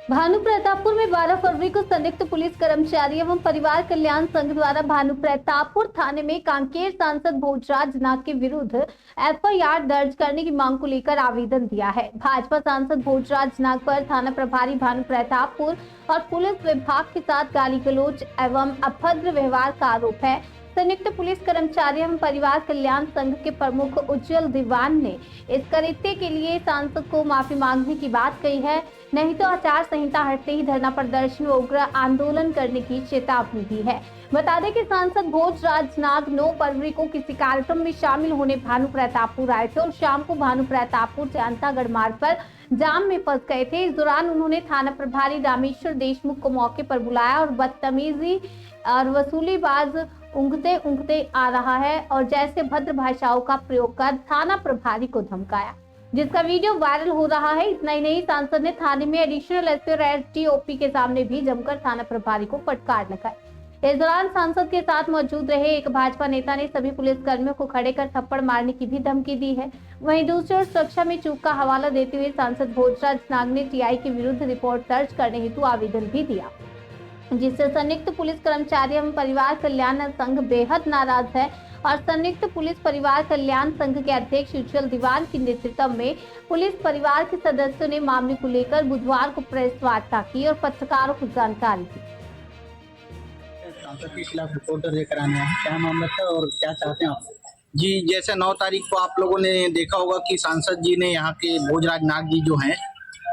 भानु प्रतापपुर में 12 फरवरी को संयुक्त पुलिस कर्मचारी एवं परिवार कल्याण संघ द्वारा भानु प्रतापपुर थाने में कांकेर सांसद भोजराज नाग के विरुद्ध एफआईआर दर्ज करने की मांग को लेकर आवेदन दिया है। भाजपा सांसद भोजराज नाग पर थाना प्रभारी भानु प्रतापपुर और पुलिस विभाग के साथ गाली गलौज एवं अभद्र व्यवहार का आरोप है। संयुक्त पुलिस कर्मचारी एवं परिवार कल्याण संघ के प्रमुख उज्जवल दीवान ने इस कृत्य के लिए सांसद को माफी मांगने की बात कही है, नहीं तो आचार संहिता हटते ही धरना प्रदर्शन व उग्र आंदोलन करने की चेतावनी दी है। बता दें कि सांसद भोजराज नाग 9 फरवरी को किसी कार्यक्रम में शामिल होने भानु प्रतापपुर आए थे और शाम को भानु प्रतापपुर से अंतागढ़ मार्ग पर जाम में फंस गए थे। इस दौरान उन्होंने थाना प्रभारी रामेश्वर देशमुख को मौके पर बुलाया और बदतमीजी और वसूलीबाज ऊँघते ऊँघते आ रहा है और जैसे भद्र भाषाओं का प्रयोग कर थाना प्रभारी को धमकाया, जिसका वीडियो वायरल हो रहा है। इतना ही नहीं, सांसद ने थाने में एडिशनल एसपी और एसडीओपी के सामने भी जमकर थाना प्रभारी को फटकार लगाई। इस दौरान सांसद के साथ मौजूद रहे एक भाजपा नेता ने सभी पुलिस कर्मियों को खड़े कर थप्पड़ मारने की भी धमकी दी है। वहीं दूसरी ओर सुरक्षा में चूक का हवाला देते हुए सांसद भोजराज नाग ने टीआई के विरुद्ध रिपोर्ट दर्ज करने हेतु आवेदन भी दिया, जिससे संयुक्त पुलिस कर्मचारी एवं परिवार कल्याण संघ बेहद नाराज है और संयुक्त पुलिस परिवार कल्याण संघ के अध्यक्ष उज्जवल दीवान के नेतृत्व में पुलिस परिवार के सदस्यों ने मामले को लेकर बुधवार को प्रेस वार्ता की और पत्रकारों को जानकारी दी। सांसद के खिलाफ रिपोर्ट दर्ज कराने हैं, क्या मामला था और क्या चाहते हैं आप? जी, जैसे 9 तारीख को आप लोगों ने देखा होगा कि सांसद जी ने यहाँ के भोजराज नाग जी जो हैं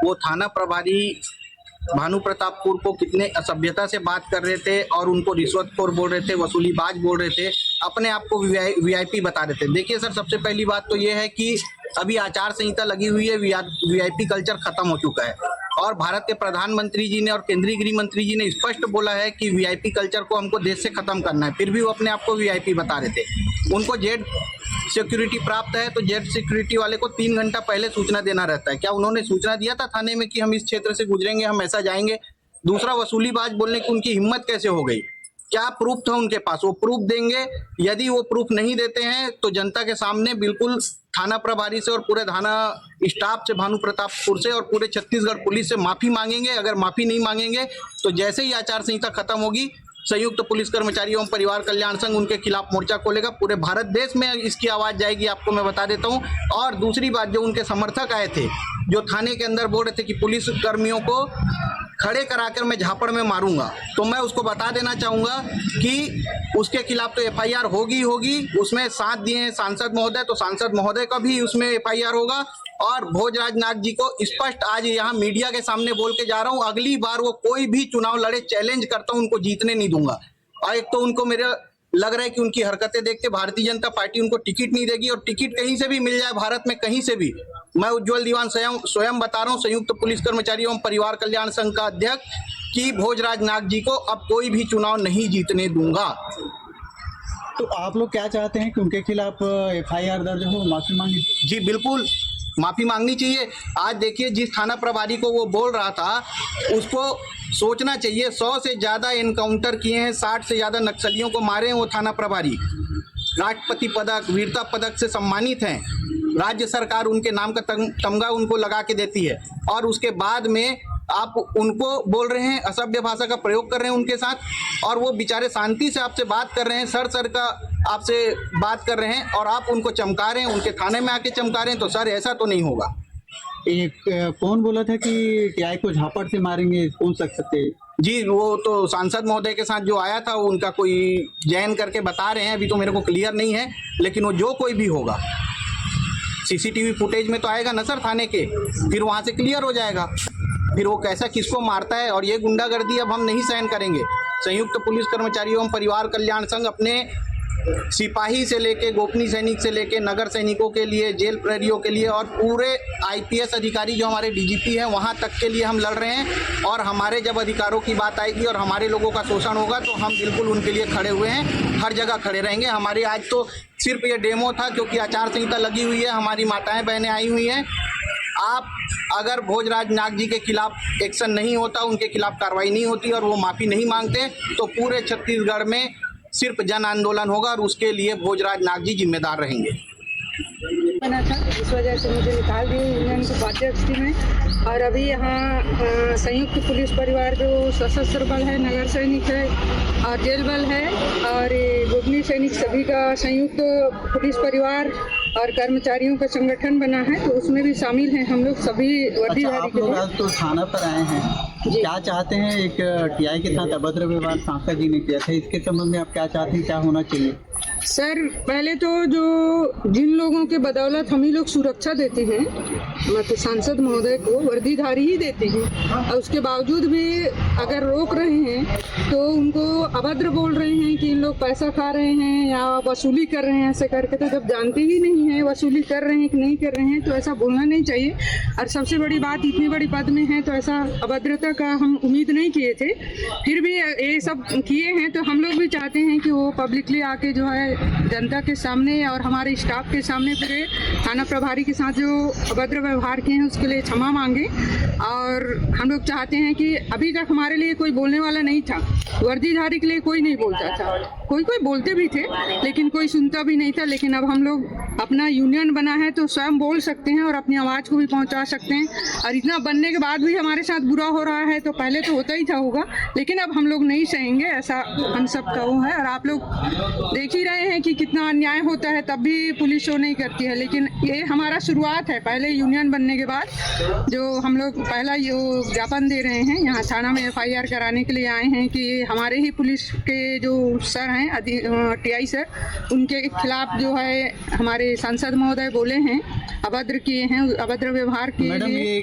वो थाना प्रभारी भानु प्रतापपुर को कितने असभ्यता से बात कर रहे थे और उनको रिश्वतखोर बोल रहे थे, वसूलीबाज बोल रहे थे, अपने आप को वीआईपी बता रहे थे। देखिए सर, सबसे पहली बात तो ये है कि अभी आचार संहिता लगी हुई है, वीआईपी कल्चर खत्म हो चुका है और भारत के प्रधानमंत्री जी ने और केंद्रीय गृह मंत्री जी ने स्पष्ट बोला है कि वीआईपी कल्चर को हमको देश से खत्म करना है। फिर भी वो अपने आप को वीआईपी बता रहे थे। उनको जेड सिक्योरिटी प्राप्त है तो जेड सिक्योरिटी वाले को 3 घंटा पहले सूचना देना रहता है। क्या उन्होंने सूचना दिया था थाने में कि हम इस क्षेत्र से गुजरेंगे, हम ऐसा जाएंगे? दूसरा, वसूलीबाज बोलने की उनकी हिम्मत कैसे हो गई? क्या प्रूफ था उनके पास? वो प्रूफ देंगे। यदि वो प्रूफ नहीं देते हैं तो जनता के सामने बिल्कुल थाना प्रभारी से और पूरे थाना स्टाफ से, भानु प्रतापपुर से और पूरे छत्तीसगढ़ पुलिस से माफी मांगेंगे। अगर माफी नहीं मांगेंगे तो जैसे ही आचार संहिता खत्म होगी, संयुक्त पुलिस कर्मचारी एवं परिवार कल्याण संघ उनके खिलाफ मोर्चा खोलेगा। पूरे भारत देश में इसकी आवाज जाएगी, आपको मैं बता देता हूं। और दूसरी बात, जो उनके समर्थक आए थे, जो थाने के अंदर बोल रहे थे कि पुलिस कर्मियों को खड़े कराकर मैं झापड़ में मारूंगा, तो मैं उसको बता देना चाहूंगा कि उसके खिलाफ तो एफआईआर होगी। उसमें साथ दिए हैं सांसद महोदय, तो सांसद महोदय का भी उसमें एफआईआर होगा। और भोजराज नाग जी को स्पष्ट आज यहाँ मीडिया के सामने बोल के जा रहा हूँ, अगली बार वो कोई भी चुनाव लड़े, चैलेंज करता हूँ, उनको जीतने नहीं दूंगा। और एक तो उनको मेरे लग रहा है कि उनकी हरकतें देख के भारतीय जनता पार्टी उनको टिकट नहीं देगी, और टिकट कहीं से भी मिल जाए भारत में, कहीं से भी, मैं उज्जवल दीवान स्वयं बता रहा हूँ, संयुक्त पुलिस कर्मचारी एवं परिवार कल्याण संघ का अध्यक्ष, कि भोजराज नाग जी को अब कोई भी चुनाव नहीं जीतने दूंगा। तो आप लोग क्या चाहते हैं कि उनके खिलाफ एफआईआर दर्ज हो, माफी मांगे? जी बिल्कुल, माफी मांगनी चाहिए। आज देखिए, जिस थाना प्रभारी को वो बोल रहा था उसको सोचना चाहिए। 100 से ज़्यादा एनकाउंटर किए हैं, 60 से ज़्यादा नक्सलियों को मारे हैं वो थाना प्रभारी। राष्ट्रपति पदक, वीरता पदक से सम्मानित हैं। राज्य सरकार उनके नाम का तमगा उनको लगा के देती है, और उसके बाद में आप उनको बोल रहे हैं, असभ्य भाषा का प्रयोग कर रहे हैं उनके साथ, और वो बेचारे शांति से आपसे बात कर रहे हैं, सर का आपसे बात कर रहे हैं, और आप उनको चमका रहे हैं, उनके थाने में आके चमका रहे हैं। तो सर, ऐसा तो नहीं होगा। एक कौन बोला था कि टीआई को झापड़ से मारेंगे, कौन सकते? जी, वो तो सांसद महोदय के साथ जो आया था, वो उनका कोई जैन करके बता रहे हैं, अभी तो मेरे को क्लियर नहीं है, लेकिन वो जो कोई भी होगा, सीसीटीवी फुटेज में तो आएगा ना सर थाने के, फिर वहाँ से क्लियर हो जाएगा फिर वो कैसा किसको मारता है। और ये गुंडागर्दी अब हम नहीं सहन करेंगे। संयुक्त पुलिस कर्मचारी एवं परिवार कल्याण संघ अपने सिपाही से लेके, गोपनीय सैनिक से लेके, नगर सैनिकों के लिए, जेल प्रहरियों के लिए, और पूरे आईपीएस अधिकारी जो हमारे डीजीपी हैं वहाँ तक के लिए हम लड़ रहे हैं। और हमारे जब अधिकारों की बात आएगी और हमारे लोगों का शोषण होगा तो हम बिल्कुल उनके लिए खड़े हुए हैं, हर जगह खड़े रहेंगे। हमारे आज तो सिर्फ ये डेमो था क्योंकि आचार संहिता लगी हुई है, हमारी माताएं बहनें आई हुई हैं। आप अगर भोजराज नाग जी के खिलाफ एक्शन नहीं होता, उनके खिलाफ कार्रवाई नहीं होती और वो माफ़ी नहीं मांगते, तो पूरे छत्तीसगढ़ में सिर्फ जन आंदोलन होगा और उसके लिए भोजराज नाग जी जिम्मेदार रहेंगे। बना था, इस वजह से मुझे निकाल दिए यूनियन के उपाध्यक्ष में। और अभी यहाँ संयुक्त पुलिस परिवार जो सशस्त्र बल है, नगर सैनिक है और जेल बल है और गोपनीय सैनिक सभी का संयुक्त पुलिस परिवार और कर्मचारियों का संगठन बना है, तो उसमें भी शामिल हैं हम लोग सभी वर्दीधारी आप लोग आज तो थाना पर आए हैं, क्या चाहते हैं? एक टीआई के साथ अभद्र व्यवहार सांसद जी ने किया था, इसके संबंध में आप क्या चाहते हैं, क्या होना चाहिए? सर, पहले तो जो जिन लोगों के बदौलत हम ही लोग सुरक्षा देते हैं, मतलब सांसद महोदय को वर्दीधारी ही देते हैं, और उसके बावजूद भी अगर रोक रहे हैं तो उनको अभद्र बोल रहे हैं कि इन लोग पैसा खा रहे हैं या वसूली कर रहे हैं, ऐसे करके। तो जब जानते ही नहीं है वसूली कर रहे हैं कि नहीं कर रहे हैं, तो ऐसा बोलना नहीं चाहिए। और सबसे बड़ी बात, इतनी बड़ी पद में है तो ऐसा अभद्रता का हम उम्मीद नहीं किए थे, फिर भी ये सब किए हैं। तो हम लोग भी चाहते हैं कि वो पब्लिकली आके जो है जनता के सामने और हमारे स्टाफ के सामने पूरे थाना प्रभारी के साथ जो अभद्र व्यवहार किए हैं उसके लिए क्षमा मांगे। और हम लोग चाहते हैं कि अभी तक हमारे लिए कोई बोलने वाला नहीं था, वर्दीधारी के लिए कोई नहीं बोलता था, कोई बोलते भी थे लेकिन कोई सुनता भी नहीं था। लेकिन अब हम लोग अपना यूनियन बना है तो स्वयं बोल सकते हैं और अपनी आवाज़ को भी पहुंचा सकते हैं। और इतना बनने के बाद भी हमारे साथ बुरा हो रहा है तो पहले तो होता ही था होगा, लेकिन अब हम लोग नहीं सहेंगे, ऐसा हम सब का वो है। और आप लोग देख ही रहे हैं कि कितना अन्याय होता है, तब भी पुलिस शो नहीं करती है। लेकिन ये हमारा शुरुआत है, पहले यूनियन बनने के बाद जो हम लोग पहला ये ज्ञापन दे रहे हैं, यहाँ थाना में FIR कराने के लिए आए हैं कि हमारे ही पुलिस के जो सर हैं टीआई सर, उनके खिलाफ जो है हमारे सांसद महोदय बोले हैं, अभद्र किए हैं, अभद्र व्यवहार किए। मैडम, ये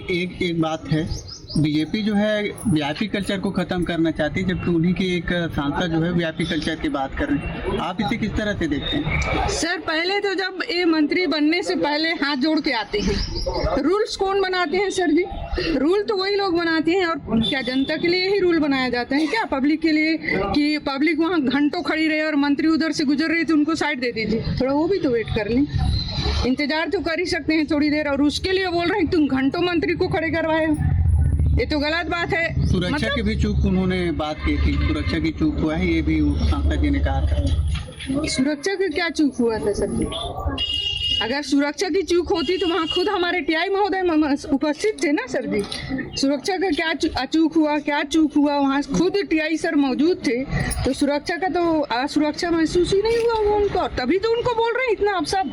एक बात है, बीजेपी जो है वीआईपी कल्चर को खत्म करना चाहती है, जबकि उन्हीं के एक सांसद जो है वीआईपी कल्चर की बात कर रहे हैं, आप इसे किस तरह से देखते हैं? सर, पहले तो जब ये मंत्री बनने से पहले हाथ जोड़ के आते हैं, रूल्स कौन बनाते हैं सर जी? रूल तो वही लोग बनाते हैं। और क्या जनता के लिए ही रूल बनाया जाता है क्या, पब्लिक के लिए? कि पब्लिक वहाँ घंटों खड़ी रहे और मंत्री उधर से गुजर रही थी, उनको साइड दे दीजिए, थोड़ा वो भी तो वेट कर लें, इंतजार तो कर ही सकते हैं थोड़ी देर। और उसके लिए बोल रहे हैं तुम घंटों मंत्री को खड़े करवाए हो, ये तो गलत बात है। सुरक्षा की भी चूक उन्होंने बात की थी, सुरक्षा की चूक हुआ है, ये भी सांसद जी ने कहा था। सुरक्षा का क्या चूक हुआ था सर जी? अगर सुरक्षा की चूक होती तो वहाँ खुद हमारे टीआई महोदय उपस्थित थे ना सर जी। सुरक्षा का क्या अचूक हुआ, क्या चूक हुआ? वहाँ खुद टीआई सर मौजूद थे, तो सुरक्षा का तो असुरक्षा महसूस ही नहीं हुआ वो उनको, तभी तो उनको बोल रहे हैं इतना आप सब।